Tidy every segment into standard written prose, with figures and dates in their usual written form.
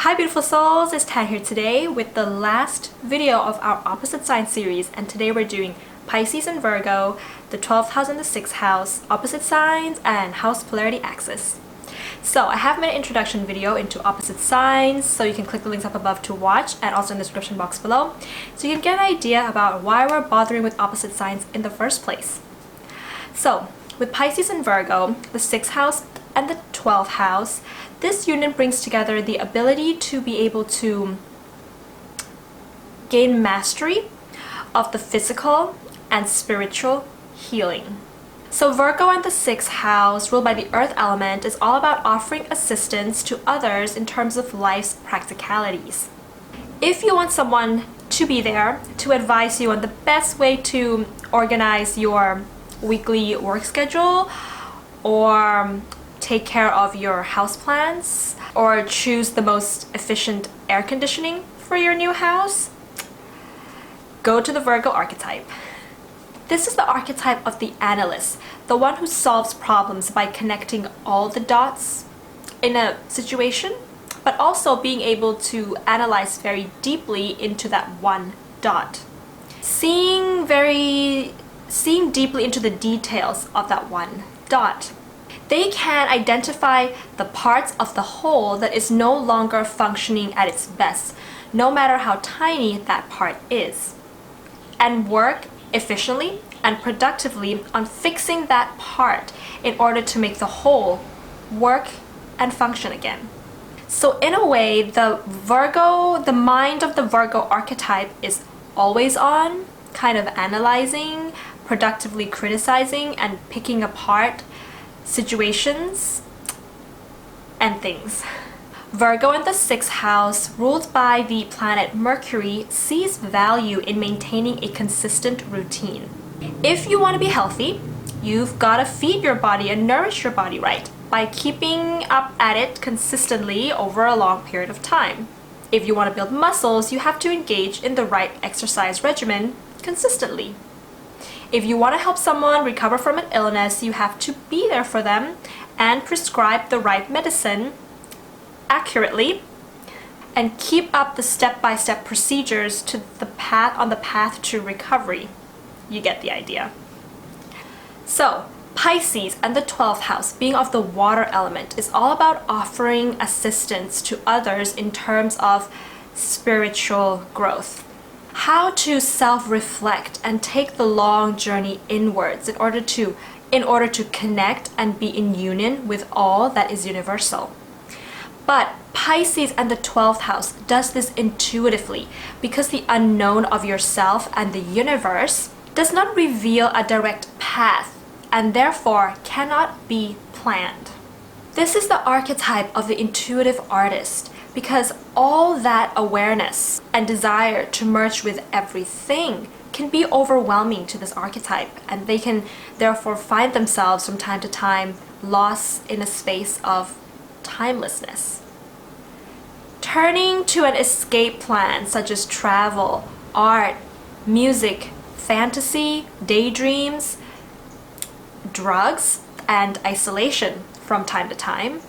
Hi beautiful souls, it's Tan here today with the last video of our opposite sign series, and today we're doing Pisces and Virgo, the 12th house and the 6th house, opposite signs, and house polarity axis. So I have made an introduction video into opposite signs, so you can click the links up above to watch and also in the description box below, so you can get an idea about why we're bothering with opposite signs in the first place. So with Pisces and Virgo, the 6th house and the 12th house, this union brings together the ability to be able to gain mastery of the physical and spiritual healing. So Virgo and the 6th house, ruled by the earth element, is all about offering assistance to others in terms of life's practicalities. If you want someone to be there to advise you on the best way to organize your weekly work schedule, or take care of your house plans, or choose the most efficient air conditioning for your new house, go to the Virgo archetype. This is the archetype of the analyst, the one who solves problems by connecting all the dots in a situation, but also being able to analyze very deeply into that one dot. Seeing deeply into the details of that one dot. They can identify the parts of the whole that is no longer functioning at its best, no matter how tiny that part is, and work efficiently and productively on fixing that part in order to make the whole work and function again. So in a way, the mind of the Virgo archetype is always on, kind of analyzing, productively criticizing, and picking apart situations and things. Virgo in the 6th house, ruled by the planet Mercury, sees value in maintaining a consistent routine. If you want to be healthy, you've got to feed your body and nourish your body right by keeping up at it consistently over a long period of time. If you want to build muscles, you have to engage in the right exercise regimen consistently. If you want to help someone recover from an illness, you have to be there for them and prescribe the right medicine accurately and keep up the step-by-step procedures to on the path to recovery. You get the idea. So Pisces and the 12th house, being of the water element, is all about offering assistance to others in terms of spiritual growth. How to self-reflect and take the long journey inwards in order to connect and be in union with all that is universal. But Pisces and the 12th house does this intuitively because the unknown of yourself and the universe does not reveal a direct path and therefore cannot be planned. This is the archetype of the intuitive artist, because all that awareness and desire to merge with everything can be overwhelming to this archetype, and they can therefore find themselves from time to time lost in a space of timelessness. Turning to an escape plan such as travel, art, music, fantasy, daydreams, drugs, and isolation from time to time,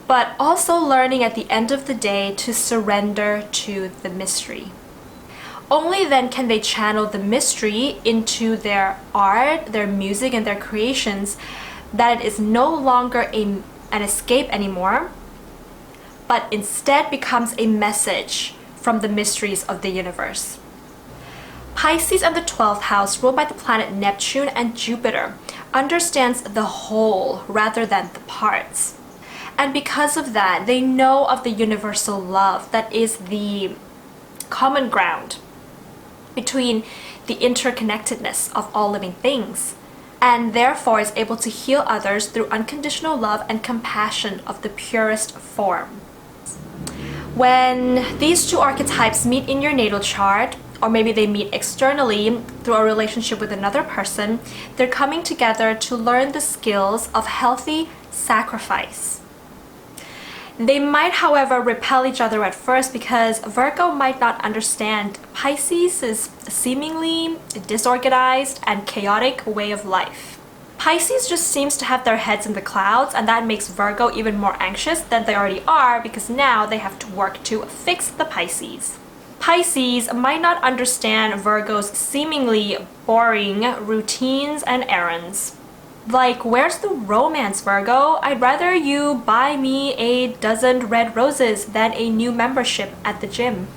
but also learning at the end of the day to surrender to the mystery. Only then can they channel the mystery into their art, their music, and their creations, that it is no longer an escape anymore, but instead becomes a message from the mysteries of the universe. Pisces and the 12th house, ruled by the planet Neptune and Jupiter, understands the whole rather than the parts. And because of that, they know of the universal love that is the common ground between the interconnectedness of all living things, and therefore is able to heal others through unconditional love and compassion of the purest form. When these two archetypes meet in your natal chart, or maybe they meet externally through a relationship with another person, they're coming together to learn the skills of healthy sacrifice. They might, however, repel each other at first because Virgo might not understand Pisces' seemingly disorganized and chaotic way of life. Pisces just seems to have their heads in the clouds, and that makes Virgo even more anxious than they already are because now they have to work to fix the Pisces. Pisces might not understand Virgo's seemingly boring routines and errands. Like, where's the romance, Virgo? I'd rather you buy me a dozen red roses than a new membership at the gym.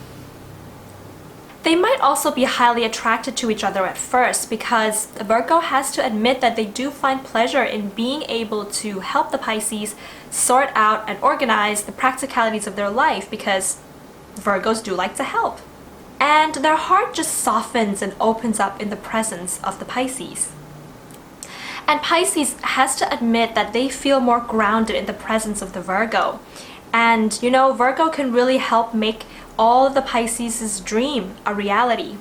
They might also be highly attracted to each other at first because Virgo has to admit that they do find pleasure in being able to help the Pisces sort out and organize the practicalities of their life because Virgos do like to help. And their heart just softens and opens up in the presence of the Pisces. And Pisces has to admit that they feel more grounded in the presence of the Virgo. And you know, Virgo can really help make all of the Pisces' dream a reality.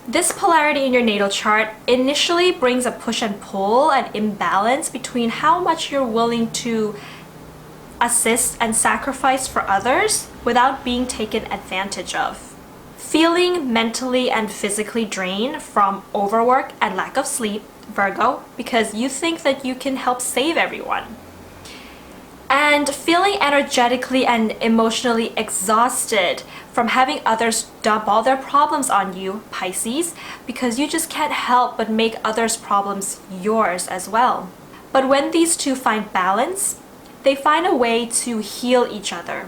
This polarity in your natal chart initially brings a push and pull and imbalance between how much you're willing to assist and sacrifice for others without being taken advantage of. Feeling mentally and physically drained from overwork and lack of sleep, Virgo, because you think that you can help save everyone. And feeling energetically and emotionally exhausted from having others dump all their problems on you, Pisces, because you just can't help but make others' problems yours as well. But when these two find balance, they find a way to heal each other.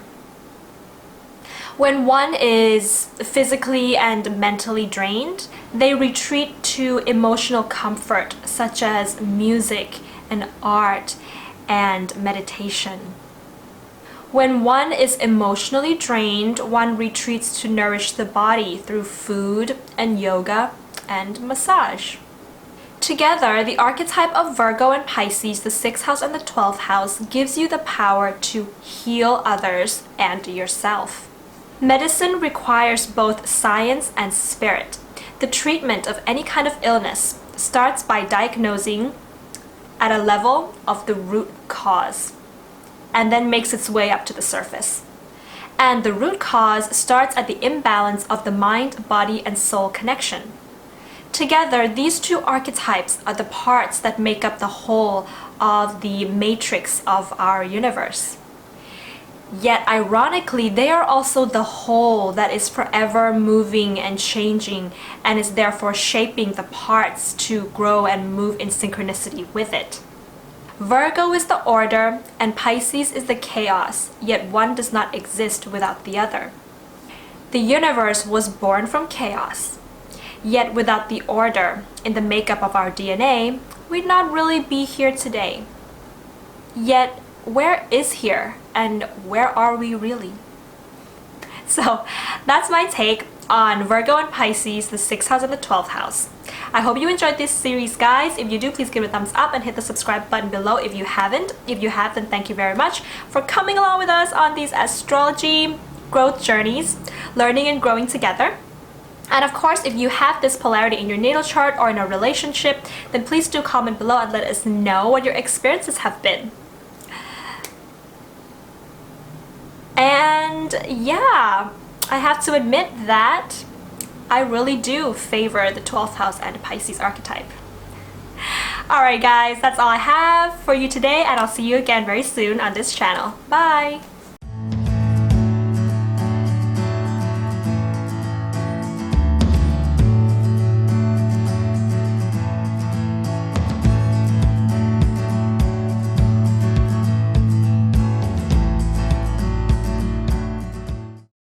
When one is physically and mentally drained, they retreat to emotional comfort such as music and art and meditation. When one is emotionally drained, one retreats to nourish the body through food and yoga and massage. Together, the archetype of Virgo and Pisces, the 6th house and the 12th house, gives you the power to heal others and yourself. Medicine requires both science and spirit. The treatment of any kind of illness starts by diagnosing at a level of the root cause and then makes its way up to the surface. And the root cause starts at the imbalance of the mind, body, and soul connection. Together, these two archetypes are the parts that make up the whole of the matrix of our universe. Yet, ironically, they are also the whole that is forever moving and changing and is therefore shaping the parts to grow and move in synchronicity with it. Virgo is the order and Pisces is the chaos, yet one does not exist without the other. The universe was born from chaos, yet without the order in the makeup of our DNA, we'd not really be here today. Yet, where is here and where are we really? So that's my take on Virgo and Pisces, the 6th house and the 12th house. I hope you enjoyed this series, guys. If you do, please give it a thumbs up and hit the subscribe button below if you haven't. If you have, then thank you very much for coming along with us on these astrology growth journeys, learning and growing together. And of course, if you have this polarity in your natal chart or in a relationship, then please do comment below and let us know what your experiences have been. And yeah, I have to admit that I really do favor the 12th house and Pisces archetype. Alright guys, that's all I have for you today, and I'll see you again very soon on this channel. Bye!